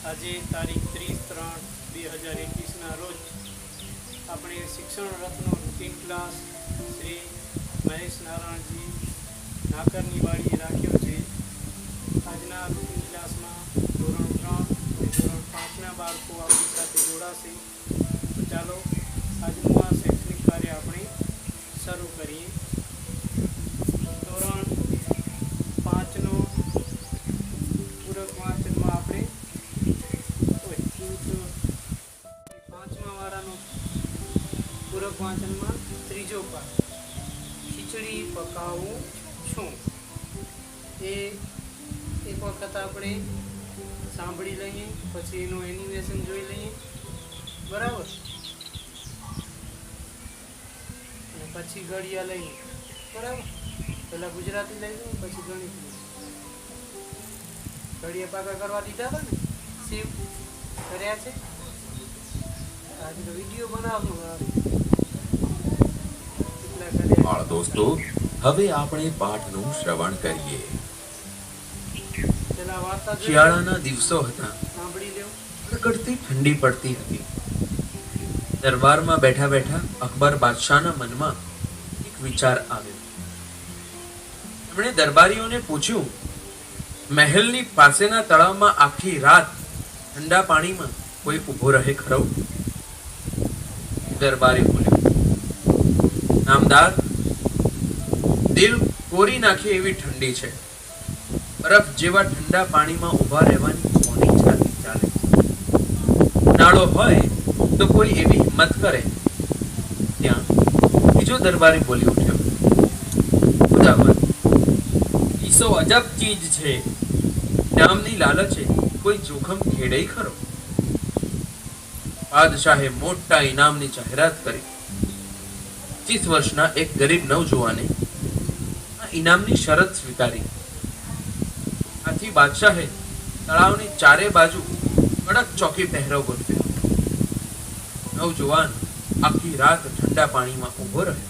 આજે તારીખ 30/3/2021 રોજ આપણે શિક્ષણ રથનો રૂટીન ક્લાસ શ્રી મહેશ નારાયણજી નાકરની વાડીએ રાખ્યો છે. આજના રૂટીન ક્લાસમાં ધોરણ 3 અને ધોરણ 5ના બાળકો આપણી સાથે જોડાશે. તો ચાલો આજનું આ શૈક્ષણિક કાર્ય આપણે શરૂ કરીએ. ધોરણ 5નો પૂરક વાંચનમાં આપણે પાંચમા વાળાનો પૂરક વાંચનમાં ત્રીજો પાઠ ખીચડી પકાવું છું એ એક વખત આપણે સાંભળી લઈએ, પછી એનું એનિમેશન જોઈ લઈએ, બરાબર, અને પછી ઘડિયા લઈએ, બરાબર. પહેલાં ગુજરાતી લઈ લઈએ, પછી ગણિત લઈએ. ઘડિયા પાકા કરવા દીધા હતા ને, શિવ કર્યા છે. આજે તો વિડીયો બનાવવાનો. દોસ્તો, હવે આપણે પાઠનું શ્રવણ કરીએ. શિયાળાના દિવસો હતા. કડકડતી ઠંડી પડતી હતી. દરબારમાં બેઠા બેઠા અકબર બાદશાહના મનમાં એક વિચાર આવ્યો. એમણે દરબારીઓને પૂછ્યું, મહેલની પાસેના તળાવમાં આખી રાત ઠંડા પાણીમાં કોઈ ઊભો રહે ખરો? દરબારી બોલ્યો, નામદાર, દિલ કોરી નાખે એવી ઠંડી છે. બરફ જેવા ઠંડા પાણીમાં ઊભા રહેવાની કોની છાતી ચાલે? ઉનાળો હોય તો કોઈ એવી હિંમત કરે. ત્યાં બીજો દરબારી બોલી ઉઠ્યો, ખુદાવંદ, ઈસો અજબ ચીજ છે. નામની લાલચે કોઈ જોખમ ખેડે ખરો? બાદશાહે મોટા ઇનામની જાહેરાત કરી. 25 વર્ષના એક ગરીબ નવજુવાને આ ઇનામની શરત સ્વીકારી. આથી બાદશાહે તળાવની ચારે બાજુ કડક ચોકી પહેરો ગોઠવ્યો. નવજુવાન આખી રાત ઠંડા પાણીમાં ઊભો રહ્યો.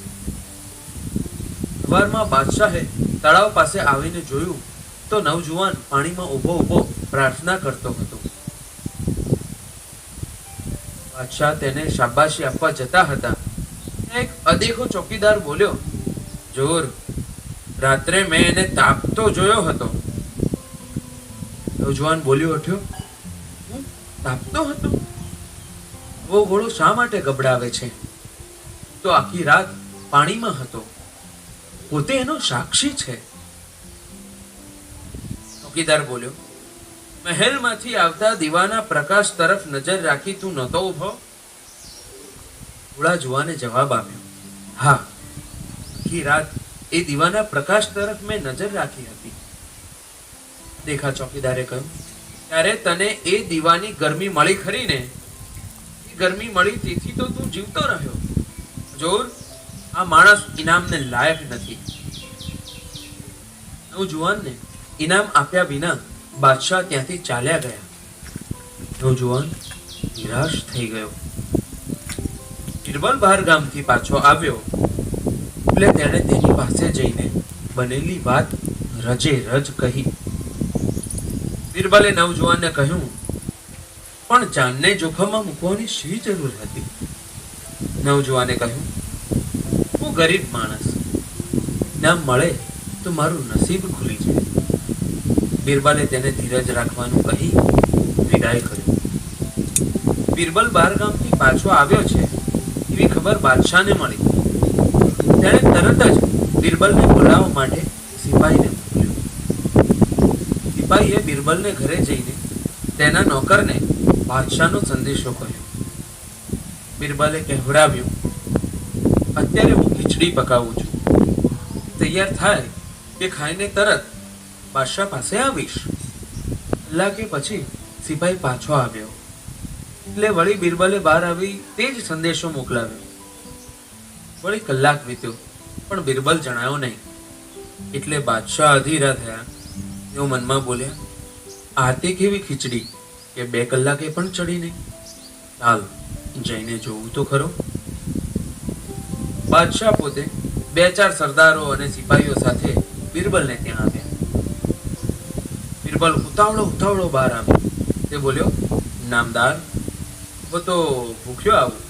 સવારમાં બાદશાહે તળાવ પાસે આવીને જોયું તો નવજુવાન પાણીમાં ઊભો ઊભો પ્રાર્થના કરતો હતો. બાદશાહ તેને શાબાશી આપવા જતા હતા. એક અદેખો ચોકીદાર બોલ્યો, જોર, રાત્રે મેં એને તાપતો જોયો હતો. નવજવાન બોલ્યો ઉઠ્યો, હું તાપતો હતો? વો ઘોડો શા માટે ગબડાવે છે? તો આખી રાત પાણીમાં હતો. પોતે એનો સાક્ષી છે. ચોકીદાર બોલ્યો, મહેલમાંથી આવતા દીવાના પ્રકાશ તરફ નજર રાખી તું નહોતો ઉભો? ભોળા જુવાને જવાબ આપ્યો, હા, આખી રાત એ દીવાના પ્રકાશ તરફ મેં નજર રાખી હતી. દેખા, ચોકીદારે કહ્યું, ત્યારે તને એ દીવાની ગરમી મળી ખરી ને? એ ગરમી મળી તેથી તો તું જીવતો રહ્યો. જોર, આ માણસ ઇનામને લાયક નથી. નવજુવાનને ઇનામ આપ્યા વિના બાદશાહ ત્યાંથી ચાલ્યા ગયા. નવજુવાન નિરાશ થઈ ગયો. બિરબલ બહાર ગામથી પાછો આવ્યો એટલે તેણે તેની પાસે જઈને બનેલી વાત રજે રજ કહી. બિરબલે નવજુવાનને કહ્યું, પણ જાનને જોખમમાં મૂકવાની શી જરૂર હતી? નવજુવાને કહ્યું, હું ગરીબ માણસ, ઇનામ મળે તો મારું નસીબ ખુલી જાય. બિરબલે તેને ધીરજ રાખવાનું કહી વિદાય કર્યો. બિરબલ બહાર ગામથી પાછો આવ્યો છે એવી ખબર બાદશાહને મળી. તેણે તરત જ બિરબલને બોલાવવા માટે સિપાહીને મોકલ્યો. સિપાહીએ બિરબલને ઘરે જઈને તેના નોકરને બાદશાહનો સંદેશો કહ્યો. બિરબલે કહેવડાવ્યું, અત્યારે હું ખીચડી પકાવું છું. તૈયાર થાય કે ખાઈને તરત બાદશાહ પાસે આવીશ. કલાકે પછી સિપાહી પાછો આવ્યો એટલે વળી બિરબલે બહાર આવી તે જ સંદેશો મોકલાવ્યો. વળી કલાક વીત્યો પણ બિરબલ જણાયો નહીં. એટલે બાદશાહ અધીરા થયા. તેઓ મનમાં બોલ્યા, આ તે કેવી ખીચડી કે 2 કલાકે પણ ચડી નહીં. ચાલ જઈને જોવું તો ખરો. બાદશાહ પોતે 2-4 સરદારો અને સિપાહીઓ સાથે બિરબલને ત્યાં આવ્યા. બિરબલ ઉતાવળો બહાર આવ્યો. તે બોલ્યો, નામદાર, હું તો ભૂખ્યો આવું.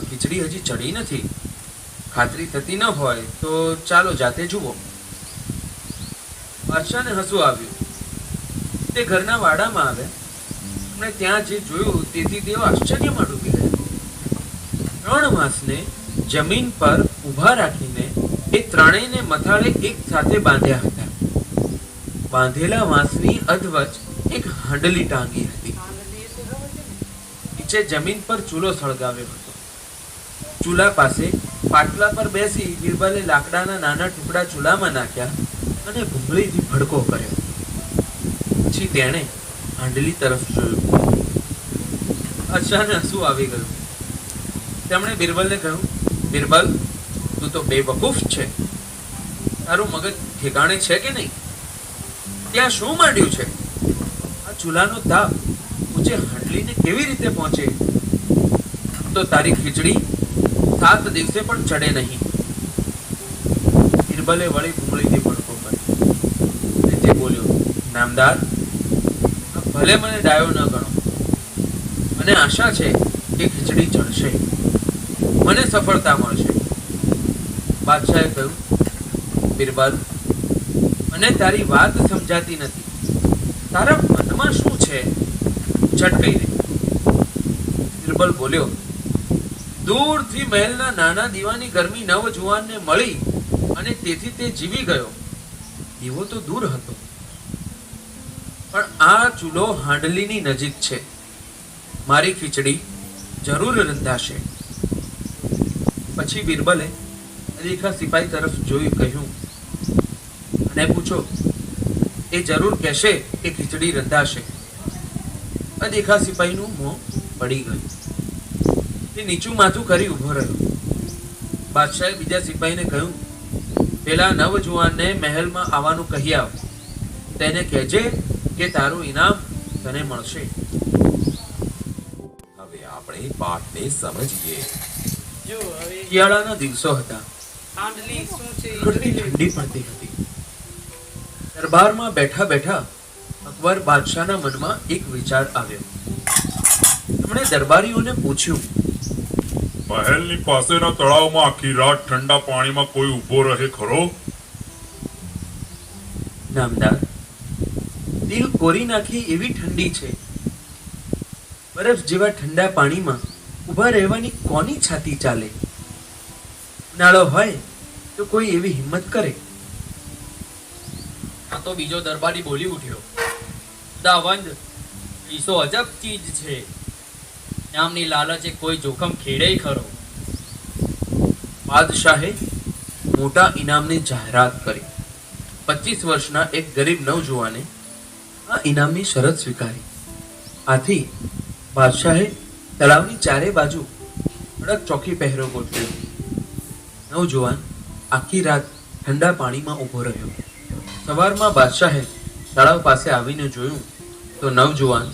ખીચડી હજી ચડી નથી. ખાતરી થતી ન હોય તો ચાલો જાતે જુઓ. બાદશાહને હસવું આવ્યું. તે ઘરના વાડામાં આવ્યા અને ત્યાં જે જોયું તેથી તેઓ આશ્ચર્યમાં ડૂબી ગયા. 3 માસને જમીન પર ઊભા રાખીને એ ત્રણેયને મથાળે એક સાથે બાંધ્યા હતા. બાંધેલા વાંસની અધવચ એક હાંડલી ટાંગી હતી. નીચે જમીન પર ચૂલો સળગાવ્યો હતો. ચૂલા પાસે પાટલા પર બેસી બિરબલે લાકડાના નાના ટુકડા ચૂલામાં નાખ્યા અને ભૂંગળીથી ભડકો કર્યો. પછી તેણે હાંડલી તરફ જોયું. અચાનક હસવું આવી ગયું. તેમણે બિરબલને કહ્યું, બિરબલ, તું તો બેવકૂફ છે. તારું મગજ ઠેકાણે છે કે નહીં? ત્યાં શું માંડ્યું છે? આ ચૂલાનો તાપ ઊંચે હાંડલીને કેવી રીતે પહોંચે? તો તારી ખીચડી 7 દિવસે પણ ચડે નહીં. બિરબલે વળી ભૂંગળીથી ભડકો કર્યો. તે બોલ્યો, નામદાર, ભલે મને ડાયો ન ગણો, મને આશા છે કે ખીચડી ચડશે, મને સફળતા મળશે. બાદશાહે કહ્યું, બિરબલ, મને તારી વાત સમજાતી નથી. તારા મનમાં શું છે? ઝટકાઈ દે. બિરબલ બોલ્યો, દૂરથી મહેલના નાના દીવાની ગરમી નવજુવાનને મળી અને તેથી તે જીવી ગયો. દીવો તો દૂર હતો, પણ આ ચૂલો હાંડલીની નજીક છે. મારી ખીચડી જરૂર રંધાશે. પછી બિરબલે અદેખા સિપાહી તરફ જોઈ કહ્યું, અને પૂછો, એ જરૂર કહેશે કે ખીચડી રંધાશે. અદેખા સિપાહીનું મોં પડી ગયું. તે નીચું માથું કરી ઊભો રહ્યો. બાદશાહે બીજા સિપાહીને કહ્યું, પેલા નવજુવાનને મહેલમાં આવવાનું કહી આવ. તેને કહેજે કે તારું ઇનામ તને મળશે. હવે આપણે પાઠને સમજીએ. જો હવે શિયાળાના દિવસો હતા. હાંડલી શું છે એ ઉકળતી જોઈ ઠંડી પડતી હતી. દરબારમાં બેઠા બેઠા અકબર બાદશાહના મનમાં એક વિચાર આવ્યો. તેમણે દરબારીઓને પૂછ્યું, મહેલની પાસેના તળાવમાં આખી રાત ઠંડા પાણીમાં કોઈ ઊભો રહે ખરો? નામદાર, દિલ કોરી નાખી એવી ઠંડી છે. બરફ જેવા ઠંડા પાણીમાં ઊભા રહેવાની કોની છાતી ચાલે? ઉનાળો હોય તો કોઈ એવી હિંમત કરે? આ તો બીજો દરબારી બોલી ઉઠ્યો, દાવંદ, પૈસો અજબ ચીજ છે. નામની લાલચે કોઈ જોખમ ખેડે ખરો. બાદશાહે મોટા ઇનામની જાહેરાત કરી. 25 વર્ષના એક ગરીબ નવજુવાને આ ઇનામની શરત સ્વીકારી. આથી બાદશાહે તળાવની ચારે બાજુ કડક ચોકી પહેરો ગોઠવ્યો. નવજુવાન આખી રાત ઠંડા પાણીમાં ઊભો રહ્યો. સવારમાં બાદશાહે તળાવ પાસે આવીને જોયું તો નવજુવાન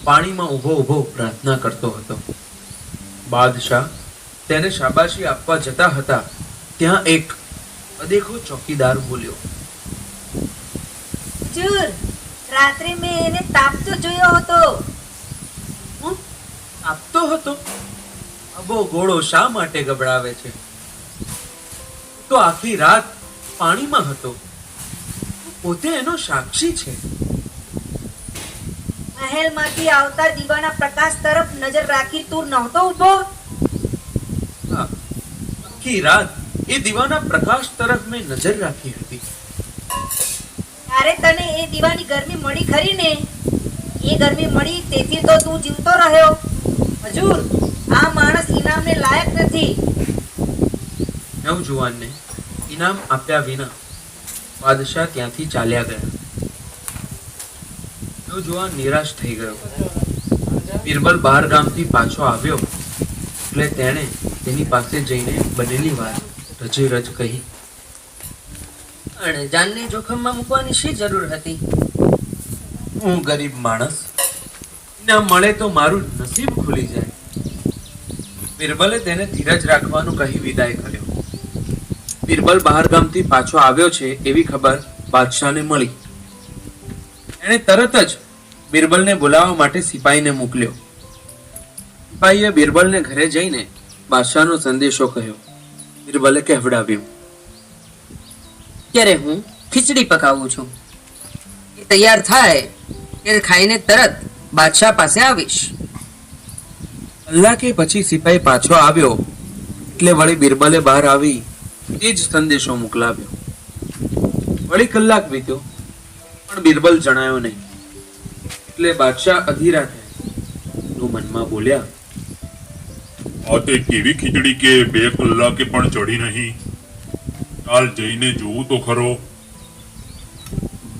પાણીમાં ઊભો ઊભો પ્રાર્થના કરતો હતો. બાદશાહ તેને શાબાશી આપવા જતા હતા ત્યાં એક અદેખો ચોકીદાર બોલ્યો, હજૂર, રાત્રે મેં એને તાપતો જોયો હતો. હું આપતો હતો? અબો ઘોડો શા માટે ગબડાવે છે? તો આખી રાત પાણીમાં હતો. પોતે એનો સાક્ષી છે. મહેલમાંથી આવતા દીવાના પ્રકાશ તરફ નજર રાખી તું નહોતો ઊભો? હા, આખી રાત એ દીવાના પ્રકાશ તરફ મેં નજર રાખી હતી. ત્યારે તને એ દીવાની ગરમી મળી ખરી ને? એ ગરમી મળી તેથી તો તું જીવતો રહ્યો. હજૂર, આ માણસ ઇનામને લાયક નથી. નવજુવાનને ઇનામ આપ્યા વિના બાદશાહ ત્યાંથી ચાલ્યા ગયા. નવજુવાન નિરાશ થઈ ગયો. બિરબલ બહાર ગામથી પાછો આવ્યો એટલે તેણે તેની પાસે જઈને બનેલી વાત રજે રજ કહી. જાનને જોખમમાં મૂકવાની શી જરૂર હતી? હું ગરીબ માણસ, ઇનામ મળે તો મારું નસીબ ખુલી જાય. બિરબલે તેને ધીરજ રાખવાનું કહી વિદાય કર્યો. બિરબલ બહાર ગામથી પાછો આવ્યો છે એવી ખબર બાદશાહને મળી. એણે તરત જ બિરબલને બોલાવવા માટે સિપાહીને મોકલ્યો. સિપાહીએ બિરબલને ઘરે જઈને બાદશાહનો સંદેશો કહ્યો. બિરબલે કહેવડાવ્યું. અત્યારે હું ખીચડી પકાવું છું. એ તૈયાર થાય એટલે ખાઈને તરત બાદશાહ પાસે આવીશ. કલાકે પછી સિપાહી પાછો આવ્યો એટલે વળી બિરબલે બહાર આવી તે જ સંદેશો મોકલાવ્યો. વળી કલાક વીત્યો પણ બિરબલ જણાયો નહીં એટલે બાદશાહ અધીરા થયા. તો મનમાં બોલ્યા, આ તે કેવી ખીચડી કે 2 કલાકે પણ ચડી નહીં. ચાલ જઈને જોવું તો ખરો.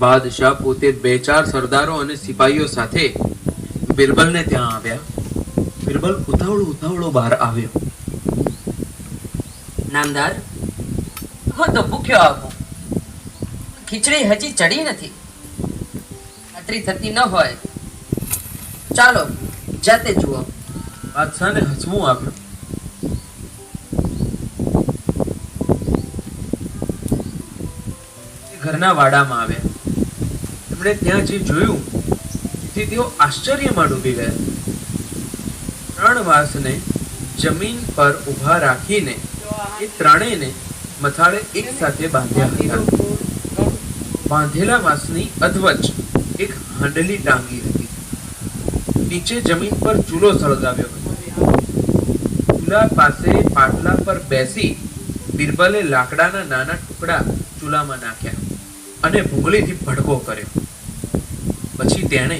બાદશાહ પોતે 2-4 સરદારો અને સિપાહીઓ સાથે બિરબલને ત્યાં આવ્યા. બિરબલ ઉતાવળો બહાર આવ્યો. નામદાર, હું તો ભૂખ્યો આવું. ખીચડી હજી ચડી નથી. ખાતરી થતી ન હોય. ચાલો જાતે જુઓ. બાદશાહને હસવું આવ્યું. તે ઘરના વાડામાં આવ્યા. તેમણે ત્યાં જે જોયું તેથી તેઓ આશ્ચર્યમાં ડૂબી ગયા. 3 વાંસને જમીન પર ઊભા રાખીને એ ત્રણેયને મથાળે એક સાથે બાંધ્યા હતા. બાંધેલા વાંસની અધવચ એક હાંડલી ટાંગી હતી. નીચે જમીન પર ચૂલો સળગાવ્યો હતો. ચૂલા પાસે પાટલા પર બેસી બિરબલે લાકડાના નાના ટુકડા ચૂલામાં નાખ્યા અને ભૂંગળીથી ભડકો કર્યો. પછી તેણે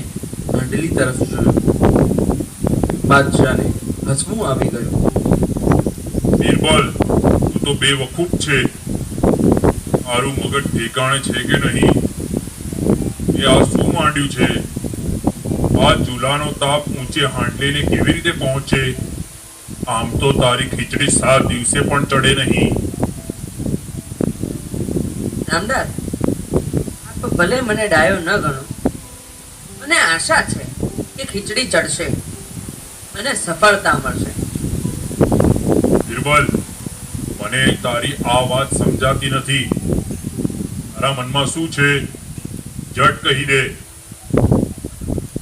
હાંડલી તરફ જોયું. બાદશાહને હસવું આવી ગયું. બિરબલ, તું તો બેવકૂફ છે. મારું મગજ ઠેકાણે છે કે નહીં? એ આ શું માંડ્યું છે? આ ચૂલાનો તાપ ઊંચે હાંડલીને કેવી રીતે પહોંચે? આમ તો તારી ખીચડી 7 દિવસે પણ ચડે નહીં. નામદાર, આપ ભલે મને ડાયો ન ગણો. મને આશા છે કે ખીચડી ચડશે અને સફળતા મળશે. બિરબલ, મને તારી આ વાત સમજાતી નથી. તારા મનમાં શું છે? ઝટ કહી દે.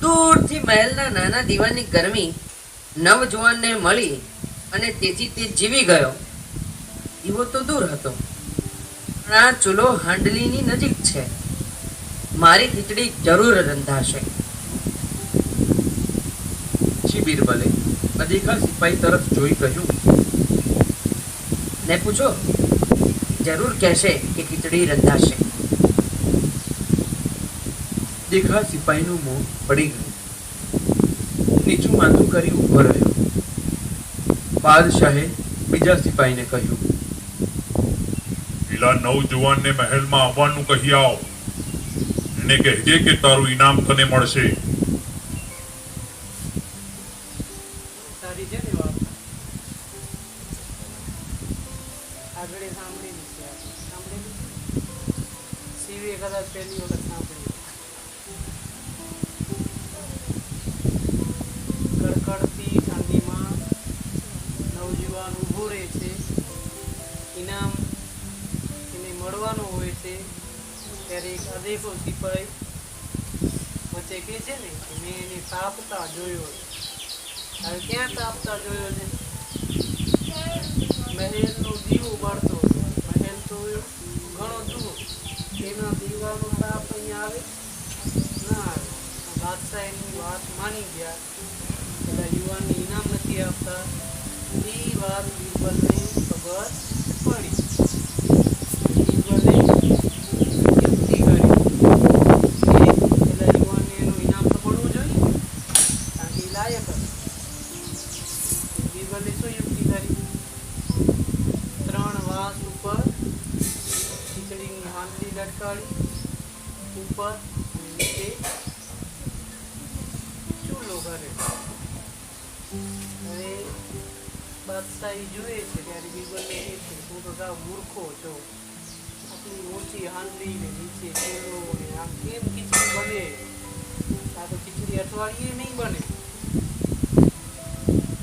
દૂરથી મહેલના નાના દીવાની ગરમી નવજુવાનને મળી અને તેથી તે જીવી ગયો. દીવો તો દૂર હતો, પણ આ ચૂલો હાંડલીની નજીક છે. મારી ખીચડી જરૂર રંધાશે. પછી બિરબલે અદેખા સિપાહી તરફ જોઈ કહ્યું, ને પૂછો, જરૂર કહેશે કે ખીચડી રંધાશે. દેખા સિપાહીનું મોં પડી ગયું. નીચું માથું કરી ઊભો રહ્યો. બાદશાહે બીજા સિપાહીને કહ્યું, પેલા નવજુવાનને મહેલમાં આવવાનું કહી આવ. એને કહેજે કે તારું ઇનામ તને મળશે. સારી છે ને વાત. આગળ સાંભળેલી છે. સાંભળેલી સીવીએ કદાચ પહેલી વખત સાંભળી. કડકડતી ઠંડીમાં નવજીવાન ઊભો રહે છે. ઇનામ એને મળવાનું હોય છે ત્યારે એક અદેખો સિપાહી વચ્ચે કહે છે ને કે મેં એને તાપતા જોયો. હવે ક્યાં તાપતા જોયો છે? મહેલનો દીવો બળતો હતો. મહેલ તો ઘણો જુઓ, એના દીવાનો તાપ અહીંયા આવે ના આવે. બાદશાહ એની વાત માની ગયા. પેલા યુવાનને ઇનામ નથી આપતા એ વાત બિરબલને ખબર પડી. બિરબલે યુક્તિ કરી કે પેલા યુવાનને એનું ઇનામ તો મળવું જોઈએ, કારણ કે એ લાયક હતો. બિરબલે શું યુક્તિ કરી? 3 વાંસ ઉપર ખીચડીની હાંડલી લટકાવી, ઉપર અને નીચે ચૂલો કર્યો. હવે બાદશાહ જુએ છે ત્યારે બિરબલને કહે છે, હું તો સાવ મૂર્ખો છો. આટલી ઊંચી હાંડલી ને નીચે ચૂલો ને આમ કેમ ખીચડી બને? આ તો ખીચડી અઠવાડિયે નહીં બને.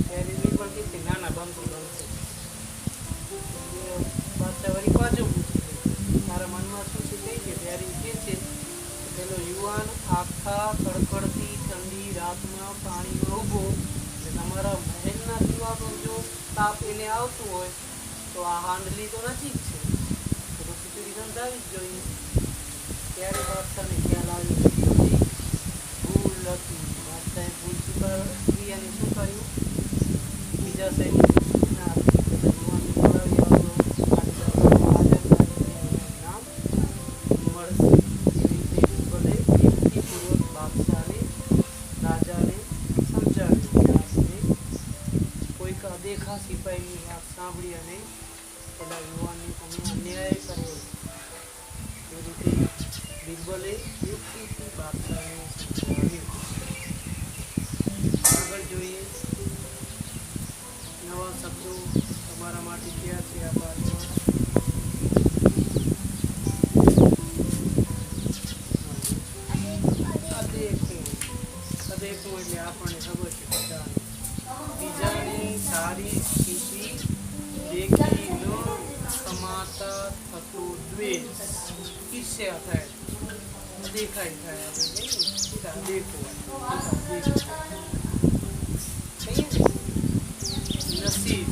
ત્યારે બિરબલ કહે છે, ના ના બનશે. બાદશાહ વળી પાછું પૂછે છે, તારા મનમાં શું છે? કહી છે ત્યારે એ કહે છે, પેલો યુવાન આખા કડકડતી દીવામાં પાણીમાં ઊભો એટલે તમારા મહેલના દીવાનો જો તાપ એને આવતું હોય તો આ હાંડલી તો નજીક છે તો ખીચડી રંધાવી જ જોઈએ. ત્યારે બાદશાહને ખ્યાલ આવ્યો કે બધી ભૂલ હતી. બાદશાહે ભૂલ સ્વીકારી અને શું કર્યું, બીજા સૈનિકના ભગવાનને બોલાવી આવ્યો. નામ મળશે એવી રીતે ભલે યુક્તિપૂર્વક બાદશાહને રાજાને સમજાવ્યું. આપણે કોઈક અદેખા સિપાહીની વાત સાંભળી અને પેલા યુવાનને તમે અન્યાય કર્યો એ રીતે બિરબલે યુક્તિથી બાદશાહને સમજાવ્યું. આગળ જોઈએ નવા શબ્દો તમારા માટે ક્યાં છે આ પાઠમાં. અદેખું એટલે આપણને ખબર છે બધાને. બીજાની સારી સ્થિતિ દેખી ન સમાતા થતો દ્વેષ ઈર્ષ્યા થાય, દેખાય થાય. આપણે સીધા દેખો નસીબ,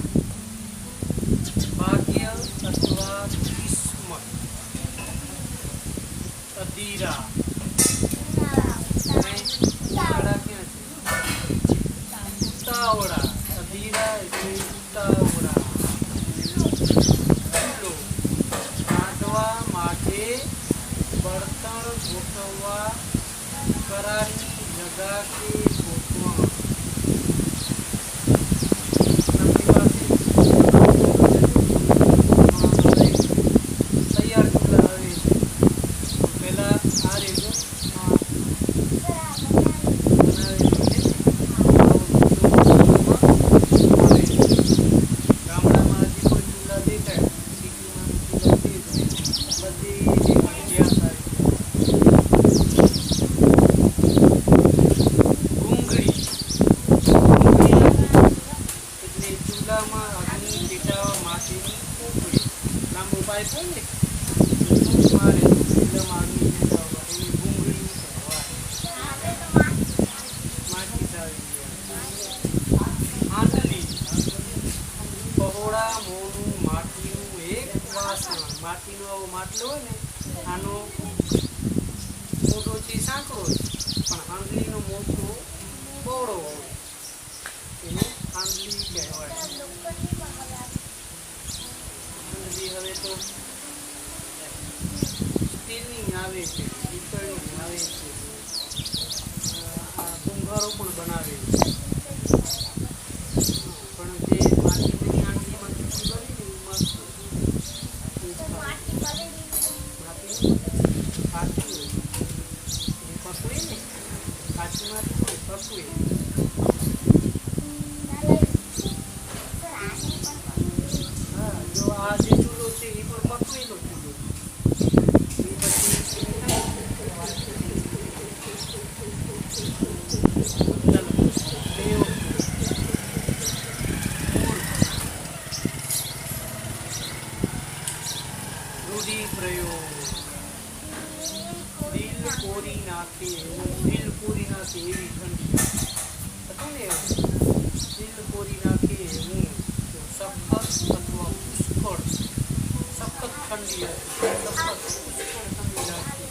ભાગ્ય અથવા કિસ્મત, અધીરા ઉતાવળા ક્યાં છે? ઉતાવળા, અધીરા એટલે ઉતાવળા. રાંધવા માટે બળતણ ગોઠવવા, કરારી જગા કે ગોઠવણ. તૈયાર ચૂલા આવે છે પેલા આ રેજો ગામડામાં હજી કોઈ ચૂલા દેખાય, સિટીમાં ચૂલા બધી જગ્યા થાય. ઘૂંઘળી એટલે ચૂલામાં અગ્નિ પેટાવા માટેની કોપડી, લાંબો પાઇપ હોય ને ફૂંક મારે ચૂલામાં અગ્નિ પેટાવા માટે એની ઘૂંઘળી કહેવાય. માટી ચાવી ગયા. હાંડલી, પહોળા મોનું માટીનું એક વાસણ. માટીનો આવો માટલો હોય ને આનો મોટો છે સાંકડો છે, પણ હાંડલીનો મોટો પહોળો હોય એને હાંડલી કહેવાય. હાંડલી હવે તો સ્ટીલની આવે છે, પિત્તળની આવે છે, આ કુંભારો પણ બનાવે છે. પણ જે માટીની હાંડલીમાં ખીચડી બની ને એ મસ્ત કાચી હોય એ પકવે ને, કાચી માટી હોય પકવે. હા, જો આ જે ચૂલો છે એ પણ પકવેલો ચૂલો. એ પછી ચાલો દેવ રૂઢિપ્રયોગ. દિલ કોરી નાખે એવું, દિલ કોરી નાખે એવી ઠંડી હતું ને, દિલ કોરી નાખે એવું સખત અથવા પુષ્કળ. સખત ઠંડી હતી, સખત પુષ્કળ ઠંડી લાગતી.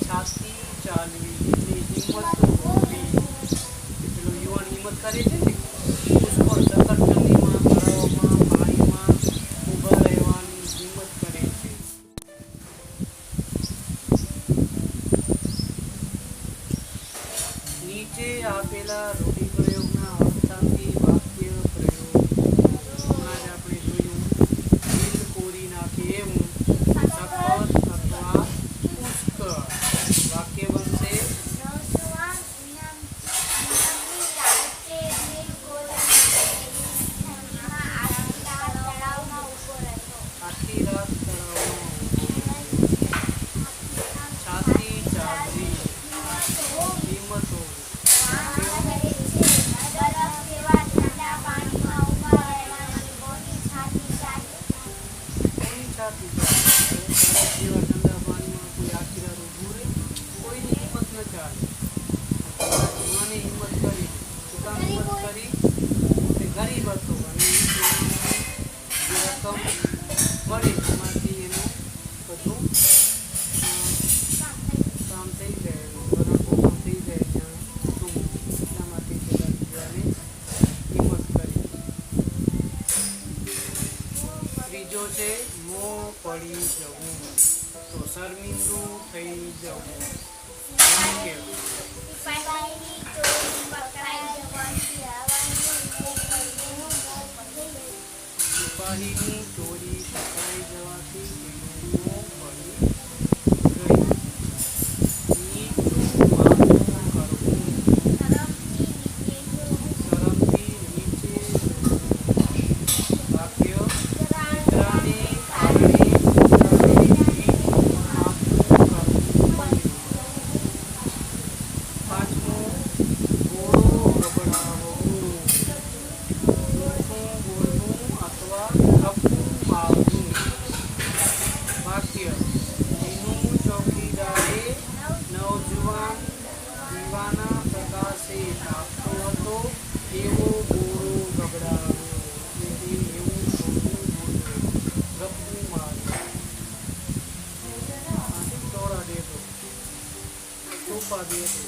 છાતી ચાલવી એટલે હિંમત હોવી. પેલો યુવાન હિંમત કરે છે ને, પુષ્કળ સખત ઠંડીમાં, તળાવમાં, પાણીમાં ઊભા રહેવાની હિંમત કરે છે. નીચે આપેલા રૂઢિપ્રયોગના અર્થાથી વાક્ય પ્રયોગ. હમણાં જ આપણે જોયું દિલ કોરી નાખે એવું, સખત અથવા પુષ્કળ. વાક્ય બનશે આખી રાત તળાવમાં છાતી ચાલવી, હિંમત હોવી. કિંમત કરી તે ગરીબ હતો અને જે રકમ મળી એમાંથી એનું બધું કામ થઈ જાય એનું ભરણપોષણ કામ થઈ જાય ત્યાં કુટુંબ એટલા માટે પેલા બીજાને કિંમત કરી. ત્રીજો છે મોં પડી જવું, તો શર્મિંદું થઈ જવું. વાક્ય સિપાહીની ચોરી પકડાઈ જવાથી તેનું મોં પડી ગયું. નીચું માથું કરવું, શરમથી નીચે જવું. વાક્ય મિત્રને કારણે નીચું માથું કરવું પડ્યું. પાંચમું ગોળો ગબડાવવું, ઊંચું બોલવું અથવા ગપ્પું મારવું. વાક્ય દીનું ચોકીદારે નવજુવાન દીવાના પ્રકાશે તાપતો હતો એવો ગોળો ગબડાવ્યો. તેથી એવું ઊંચું બોલ્યું, ગપ્પું માર્યું. તોડા દેતો, તોપા દેતો.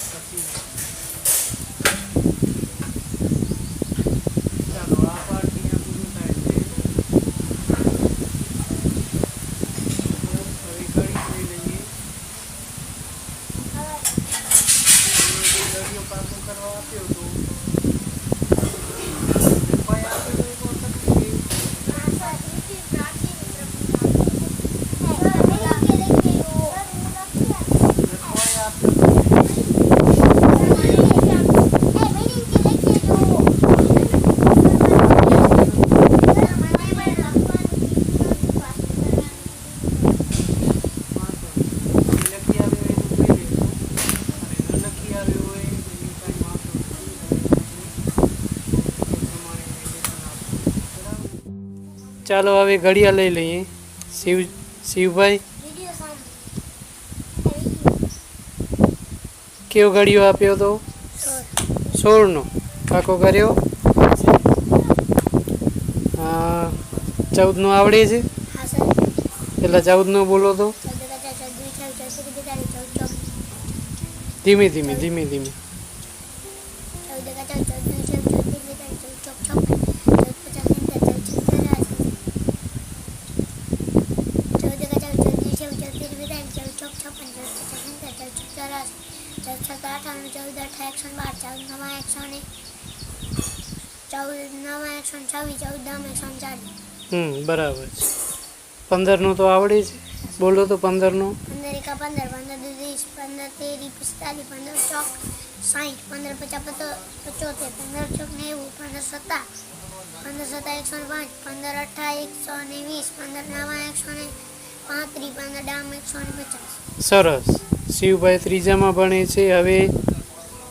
પછી ચાલો આ પાઠ અહીંયા પૂરું થાય છે. તો હવે ઘડી લઈ લઈએ. જે ઘડીઓ પાકો કરવા આપ્યો તો ઉપાય આપ્યો એક વખત કે ઉપાય આપ્યો લખી આવ્યો એનું કહી દેજો અને ન લખી આવ્યો હોય એની કાંઈ વાંધો નથી. એ પ્રમાણે નિર્દેશન આપજો. બરાબર. ચાલો હવે ઘડિયા લઈ લઈએ. શિવભાઈ કેવો ઘડિયો આપ્યો તો? 16નો પાકો કર્યો. 14નો આવડે છે? પેલા 14નો બોલો તો. ધીમે ધીમે ધીમે ધીમે. બરાબર છે. 15નો તો આવડે છે, બોલો તો 15નો. 15 એકા 15, 15 દુ 20, 15 તેરી 45, 15 ચોક 60, 15 પચાસ 75, 15 ચોક 90, 15 સત્તા 15 સત્તા 105, 15 અઠ્ઠા 120, 15 નાવા 135, 15 ડામ 150. સરસ. શિવભાઈ ત્રીજામાં ભણે છે. હવે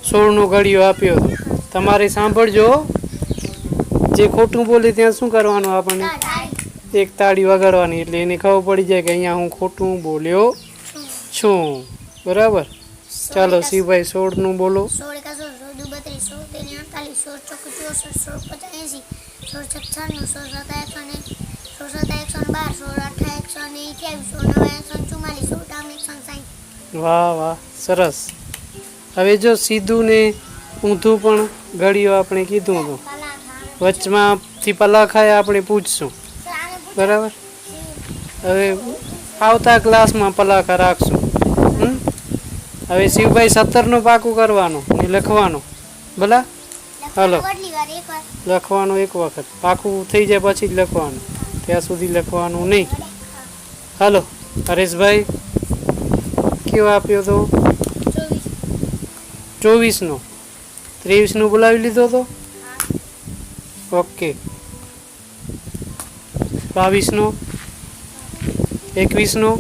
16નો ઘડિયો આપ્યો હતો. તમારે સાંભળજો, જે ખોટું બોલે ત્યાં શું કરવાનું આપણને? એક તાળી વગાડવાની, એટલે એને ખબર પડી જાય કે અહીંયા હું ખોટું બોલ્યો છું. બરાબર. ચાલો શિવભાઈ 16નું બોલો. 16 એકા 16, 16 દુ 32, 16 તેરી 48, 16 ચોક 64, 16 પચાસ 80, 16 છક 96, 16 સત્તા 100, 16 સત્તા 112, 16 અઠ્ઠા 128, 16 નવા 144, 16 ડામ 160. વાહ વાહ, સરસ. હવે જો સીધું ને ઊંધું પણ ઘડિયો આપણે કીધું હતું. વચમાંથી પલાખાય આપણે પૂછશું. બરાબર. હવે આવતા ક્લાસમાં પલાખા રાખશું. હવે શિવભાઈ 17નો પાકું કરવાનો ને લખવાનો. ભલા હાલો, લખવાનું એક વખત પાકું થઈ જાય પછી જ લખવાનું, ત્યાં સુધી લખવાનું નહીં. હાલો હરેશભાઈ, કેવો આપ્યો તો? 24નો. 23નું બોલાવી લીધો તો? ઓકે. 22નો. 21નો.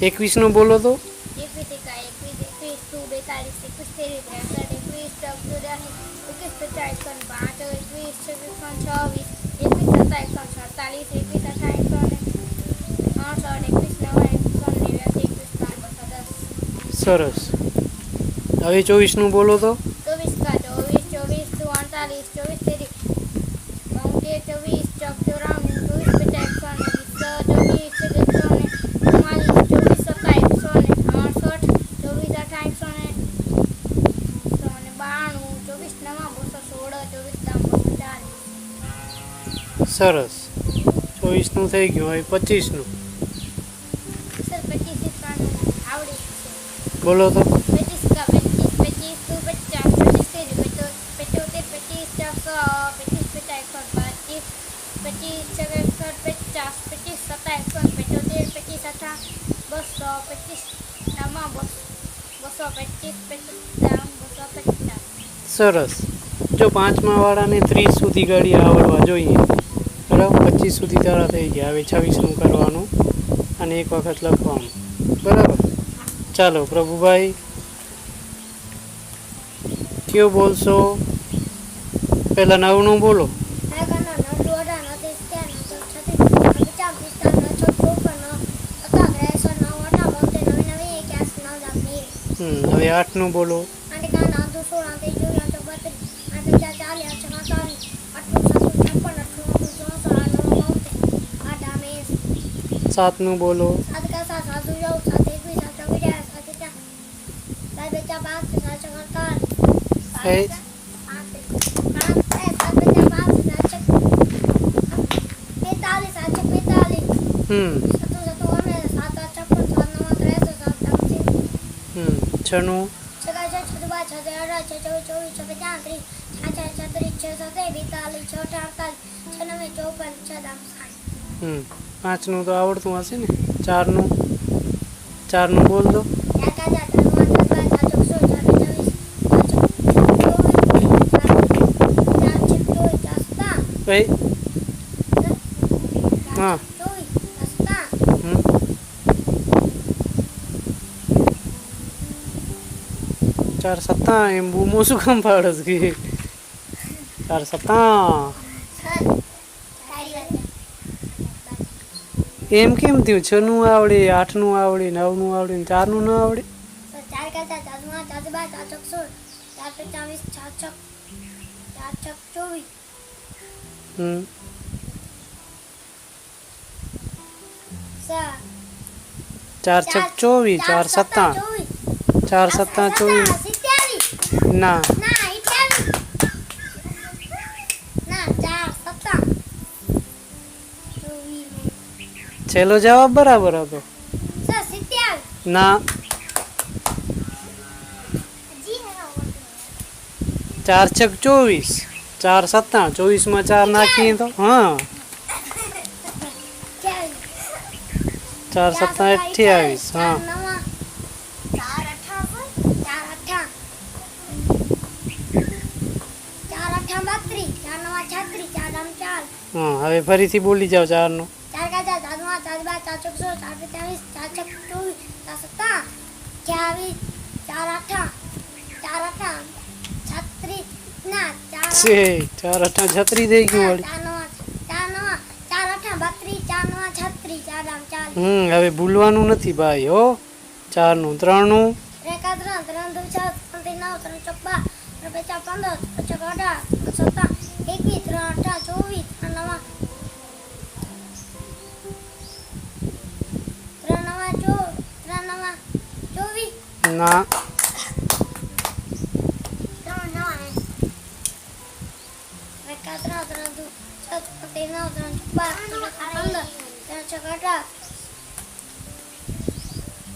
21નો બોલો તો. 21, 22, 23, 24, 25, 27, 28, 29, 30. સરસ. હવે 24 નું બોલો તો. 24 का 24 24 दो 48 24 तेरी 24 चौक 94 24 बेटा 120 24 24 सत्ता 168 24 अठा 192 24 नवा 216 24 दाम 240 સરસ. 24 નું થઈ ગયું. હવે 25 નું सर 25 से आवड़े બોલો તો. 25 का 25 25 दो 50 25 तेरी 75 25 400 25 बेटा 125 25 छः 150 25 सत्ता 175 25 अठा 200 25 नवा 225 25 दाम 250 સરસ. જો પાંચમા વાળાને 30 સુધી ગાડી આવડવા જોઈએ. બરાબર. 25 સુધી તારા થઈ ગયા. હવે 26 નું કરવાનું અને એક વખત લખવાનું. બરાબર. ચાલો પ્રભુભાઈ, કયો બોલશો? પહેલા 9 નું બોલો. આગળનો 9 18 9 30 9 36 હવે 8 નું બોલો. 7 નું બોલો. એ છનું. પાંચનું તો આવડતું હશે ને. 4 નું. 4 નું બોલ દો. ભાઈ હા. 4 સત્તા એમ બૂમો શું કામ પાડસ કે 4 સત્તા એમ કેમ થયું? 6 નું આવડે, 8 નું આવડે, 9 નું આવડે, 4 નું ના આવડે? 4 છક 24, 4 સત્તા 4 સત્તા 24 ના. છેલ્લો જવાબ બરાબર હતો. ના. 4 છક 24, 4 સત્તા 24 માં 4 નાખીએ તો હા 4 સત્તા 28 હા. હા હવે ફરીથી બોલી જાઓ 4 નું. 4 8 36 થઈ ગયું વળી. હવે ભૂલવાનું નથી ભાઈ હો. 4 નું. 3 નું. ના.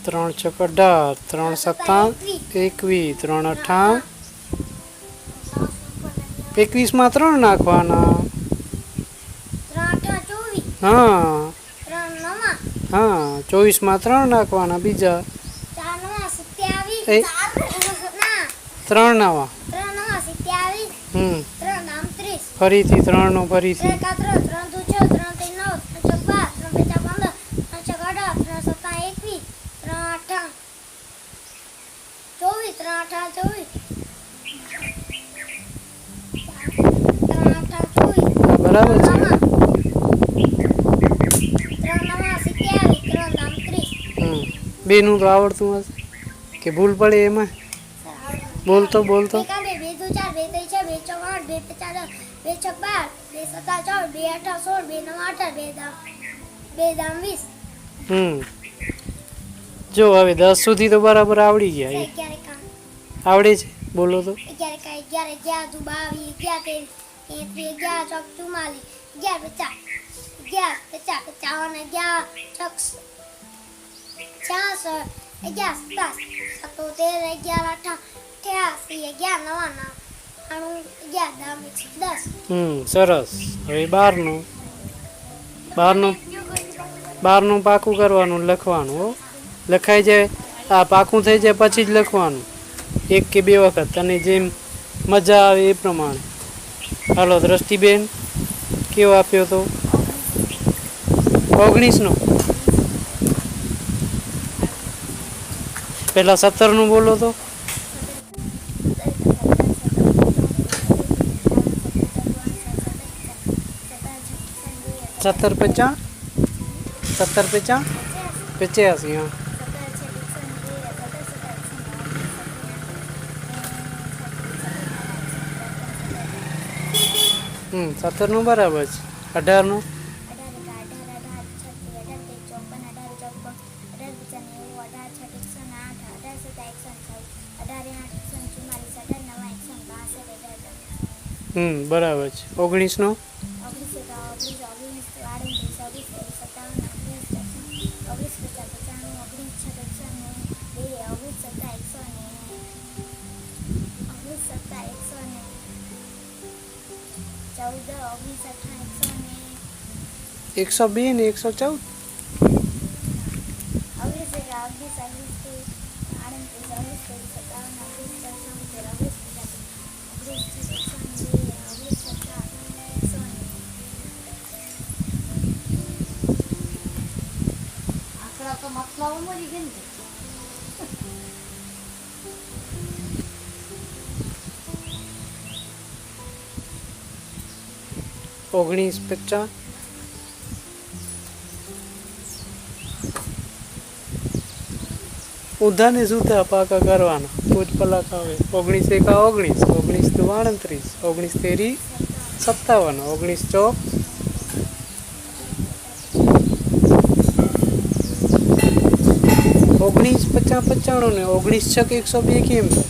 3 છક 18, 3 સત્તા 21, 3 અઠા 21 માં 3 નાખવાના. હા હા 24 માં 3 નાખવાના બીજા. 3 નવા. ફરીથી 3 નું ફરીથી. બરાબર છે. બેનું તો આવડતું હશે કે ભૂલ પડે એમાં? બોલતો બોલતો બે કાંડે 2 દુ 4 2 3 6 2 ચોક 8 2 5 10 2 છક 12 2 સત્તા 14 2 8 16 2 9 18 2 દામ 20 જો હવે 10 સુધી તો બરાબર આવડી ગયા એ 11 કામ આવડે છે બોલો તો 11 કા 11 11 દુ 22 11 13 11 ચોક 44 11 50 11 50 11 ચોક 66 11 77 11 88 11 10 સરસ હવે 12નું પાકું કરવાનું લખવાનું હો લખાઈ જાય આ પાકું થઈ જાય પછી જ લખવાનું 1 કે 2 વખત અને જેમ મજા આવે એ પ્રમાણે હાલો દ્રષ્ટિબેન કેવો આપ્યો તો 19નો પહેલા 17નું બોલો તો 17 50 85 हाँ 17નું બરાબર છે 18નું બરાબર છે 19નું 102 ને 114 19 50 ઊંધાને જૂતા પાકા કરવાના તો જ પલાક આવે 19 એકા 19 19 દુ 38 19 તેરી 57 19 ચોક 50 95 ને 19 છક 102 કેમ થાય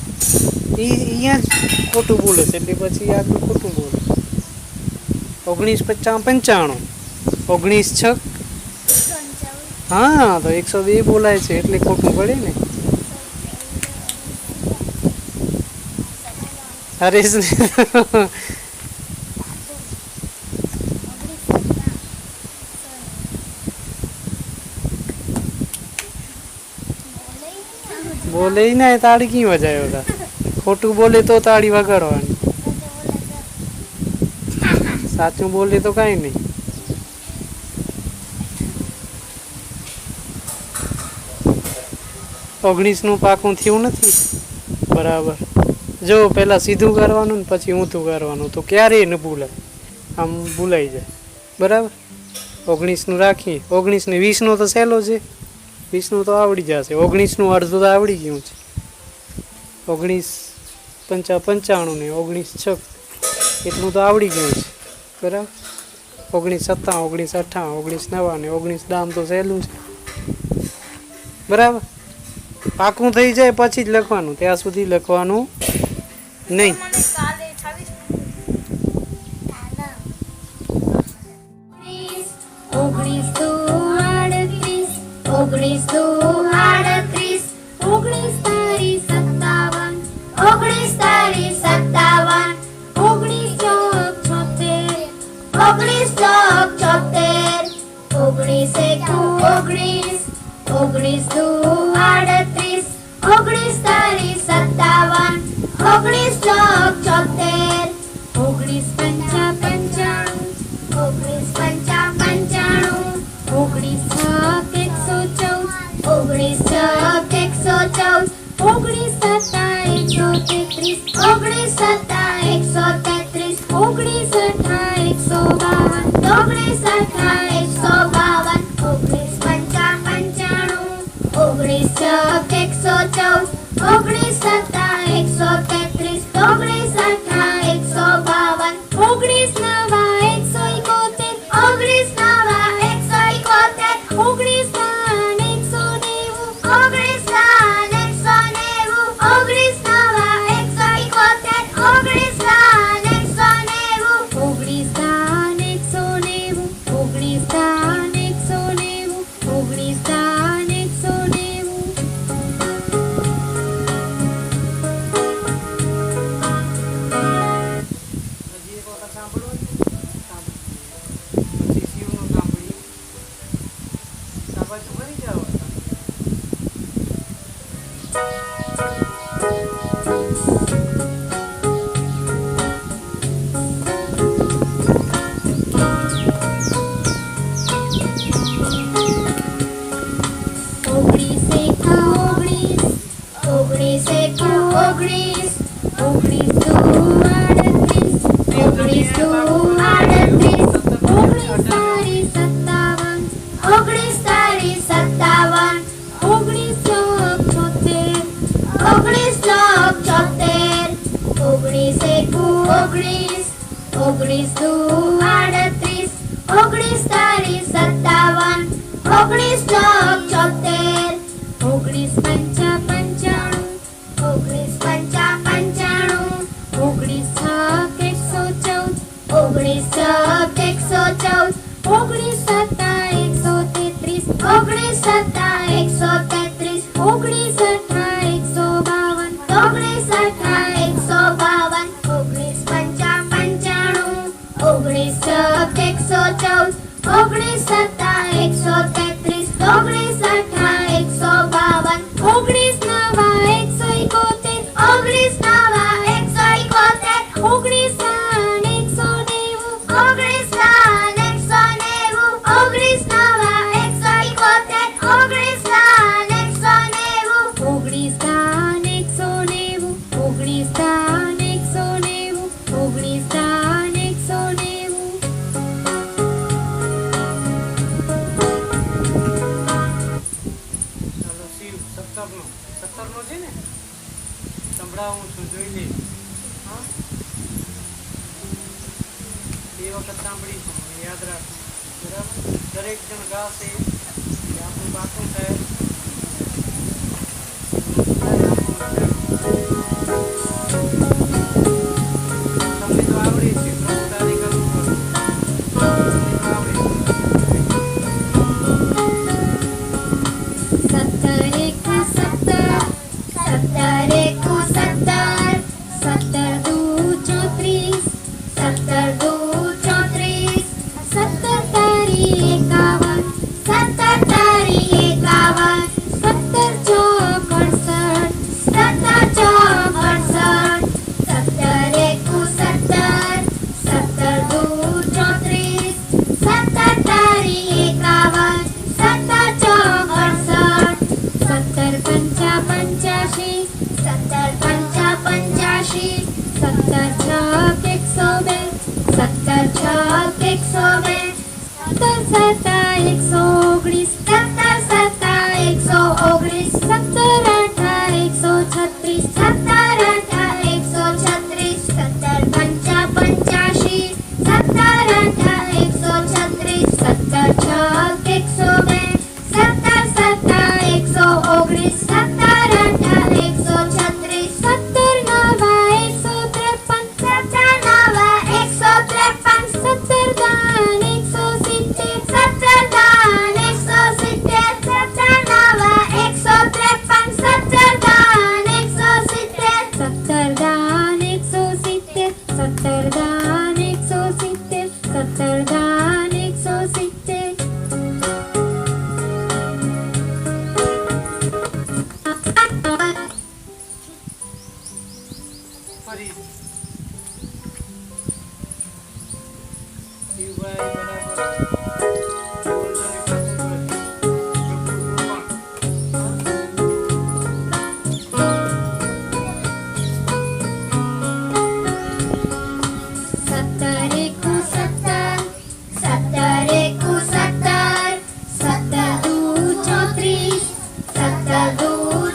અહીંયા જ ખોટું બોલે છે એટલે પછી આગળ ખોટું બોલે 19 50 95 19 છક हाँ तो 102 बोलाय છે એટલે ખોટું પડે ને હરેશ બોલે ही ना ताड़ी क्यों बजायो था ખોટું બોલે તો તાળી વગાડવાની સાચું બોલે તો કાઈ નહીં 19નું પાકું થયું નથી બરાબર જો પહેલા સીધું કરવાનું ને પછી ઊંધું કરવાનું તો ક્યારેય ન ભૂલાય આમ ભૂલાઈ જાય બરાબર 19નું રાખીએ 19 ને 20નો તો સહેલો છે 20નું તો આવડી જશે 19નું અડધું તો આવડી ગયું છે 19 50 95 ને 19 છક એટલું તો આવડી ગયું છે બરાબર 19 57 19 58 19 90 ને 19 દામ તો સહેલું છે બરાબર પાકું થઈ જાય પછી જ લખવાનું ત્યાં સુધી લખવાનું નહીં 19 114 19 17 113 ઓગણીસ એકુ ઓગણીસ, ઓગણીસ એકુ ઓગણીસ, ઓગણીસ દુ આડત્રીસ, ઓગણીસ દુ આડત્રીસ, ઓગણીસ તારી 57, ઓગણીસ તારી 57, ઓગણીસ લોક 76, ઓગણીસ લોક 76, ઓગણીસ એકુ ઓગણીસ, ઓગણીસ દુ આડત્રીસ, ઓગણીસ તારી 57, ઓગણીસ લોક 76, ઓગણીસ પંચા 95, ઓગણીસ પંચા 95, ઓગણીસ છક 114, ઓગણીસ છક 114, ઓગણીસ સત્તા 133, ઓગણીસ સત્તા 133, ઓગણીસ અઠ્ઠા 152, ઓગણીસ અઠ્ઠા 152, ઓગણીસ પંચા 95, ઓગણીસ છક 114, ઓગણીસ સત્તા 133, ઓગણીસ અઠ્ઠા 152, ઓગણીસ નવા 171, ઓગણીસ નવા 171, ઓગણીસ ત્રણ 190, ઓગણીસ ત્રણ 190, ઓગણીસ નવા 171, ઓગણીસ ત્રણ 190, ઓગણીસ ત્રણ 190, ઓગણીસ ત્રણ 190, ઓગણીસ ત્રણ 190. ચાલો શિવ 17નો છે ને સંભળાવું છું, જોઈ લે. હા, બે વખત સાંભળીશું, યાદ રાખો. બરાબર, દરેક જણ ગાશે એટલે આપણું પાકું થાય. તમને તો આવડે છે, પ્રભુતારે કરવું પડે. તમને તો આવડે છે. 17 એકુ 17, 17 એકુ 17, 17 દુ 34, 17 દુ 34, 17 તારી 51, 17 તારી 51, 17 ચોક 68, 17 ચોક 68, 17 એકુ 17, 17 દુ 34, 17 તારી 51, 17 ચોક 68, 17 પંચા 85, 17 પંચા 85, 17 છક 102, 17 છક 102, 17 સત્તા 119, 17 સત્તા 119, 17 અઠ્ઠા 136, 17 અઠ્ઠા 136, 17 પંચા 85, 17 અઠ્ઠા 136, 17 છક 102, 17 સત્તા 119, 17 અઠ્ઠા 136, 17 નવા 153, 17 નવા 153, 17 દાન 170, 17 દાન 170, 17 નવા 153, 17 દાન 170, 17 દાન 170, 17 દાન 170, 17 દાન 170. ફરી શિવભાઈ બરાબર બોલતાને પાકું કરે. પ્રભુ સત્તર એકુ 17, 17 એકુ 17, 17 દુ 34, 17 દુ